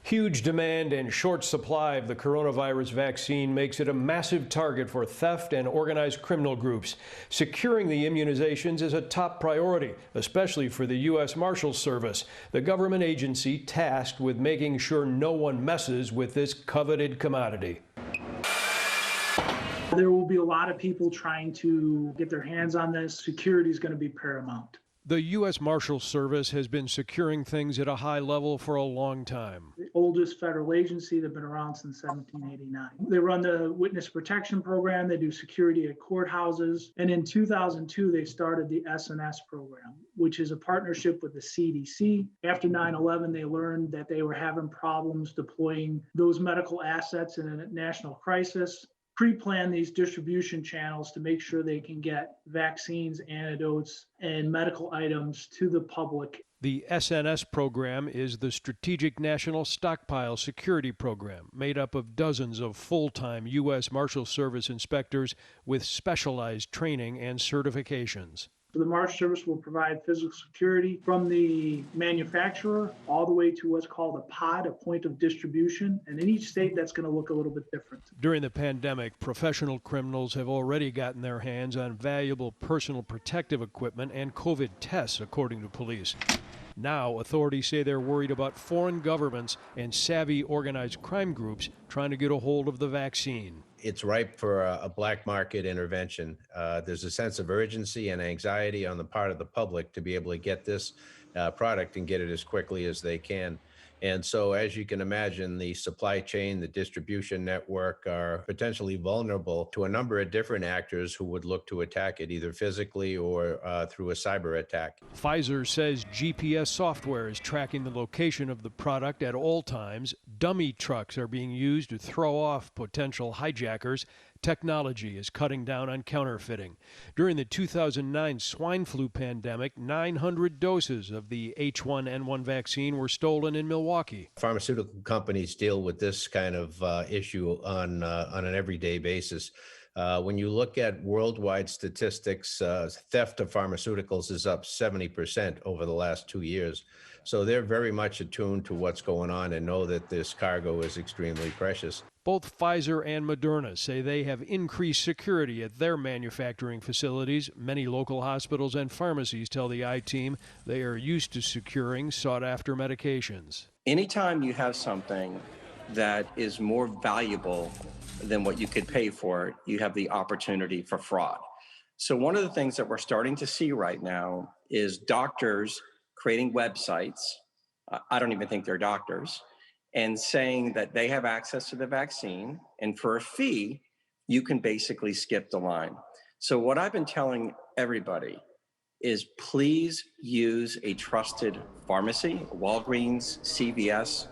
Huge demand and short supply of the coronavirus vaccine makes it a massive target for theft and organized criminal groups. Securing the immunizations is a top priority, especially for the U.S. Marshals Service, the government agency tasked with making sure no one messes with this coveted commodity. There will be a lot of people trying to get their hands on this. Security is going to be paramount. The U.S. Marshals Service has been securing things at a high level for a long time. The oldest federal agency. They've been around since 1789. They run the witness protection program. They do security at courthouses. And in 2002, they started the SNS program, which is a partnership with the CDC. After 9/11, they learned that they were having problems deploying those medical assets in a national crisis. Pre-plan these distribution channels to make sure they can get vaccines, antidotes, and medical items to the public. The SNS program is the Strategic National Stockpile Security Program, made up of dozens of full-time U.S. Marshals Service inspectors with specialized training and certifications. The Marshals Service will provide physical security from the manufacturer all the way to what's called a pod, a point of distribution. And in each state, that's going to look a little bit different. During the pandemic, professional criminals have already gotten their hands on valuable personal protective equipment and COVID tests, according to police. Now, authorities say they're worried about foreign governments and savvy organized crime groups trying to get a hold of the vaccine. It's ripe for a black market intervention. There's a sense of urgency and anxiety on the part of the public to be able to get this product and get it as quickly as they can. And so, as you can imagine, the supply chain, the distribution network are potentially vulnerable to a number of different actors who would look to attack it either physically or through a cyber attack. Pfizer says GPS software is tracking the location of the product at all times. Dummy trucks are being used to throw off potential hijackers. Technology is cutting down on counterfeiting. During the 2009 swine flu pandemic, 900 doses of the H1N1 vaccine were stolen in Milwaukee. Pharmaceutical companies deal with this kind of issue on an everyday basis. When you look at worldwide statistics, theft of pharmaceuticals is up 70% over the last 2 years. So they're very much attuned to what's going on and know that this cargo is extremely precious. Both Pfizer and Moderna say they have increased security at their manufacturing facilities. Many local hospitals and pharmacies tell the I-Team they are used to securing sought-after medications. Anytime you have something that is more valuable than what you could pay for it, you have the opportunity for fraud. So one of the things that we're starting to see right now is doctors creating websites. I don't even think they're doctors, and saying that they have access to the vaccine, and for a fee, you can basically skip the line. So what I've been telling everybody is please use a trusted pharmacy, Walgreens, CVS,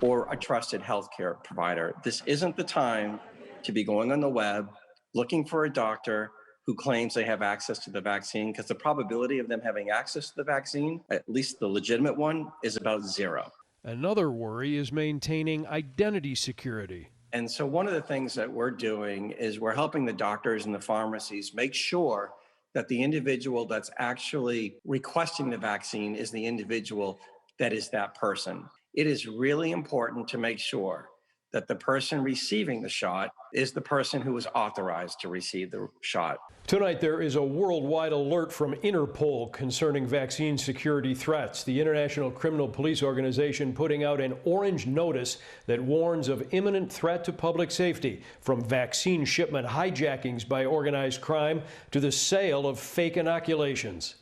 or a trusted healthcare provider. This isn't the time to be going on the web, looking for a doctor who claims they have access to the vaccine, because the probability of them having access to the vaccine, at least the legitimate one, is about 0. Another worry is maintaining identity security. And so one of the things that we're doing is we're helping the doctors and the pharmacies make sure that the individual that's actually requesting the vaccine is the individual that is that person. It is really important to make sure that the person receiving the shot is the person who is authorized to receive the shot. Tonight, there is a worldwide alert from Interpol concerning vaccine security threats. The International Criminal Police Organization putting out an orange notice that warns of imminent threat to public safety, from vaccine shipment hijackings by organized crime to the sale of fake inoculations.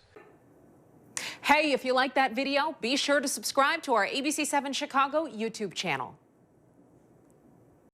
Hey, if you like that video, be sure to subscribe to our ABC7 Chicago YouTube channel.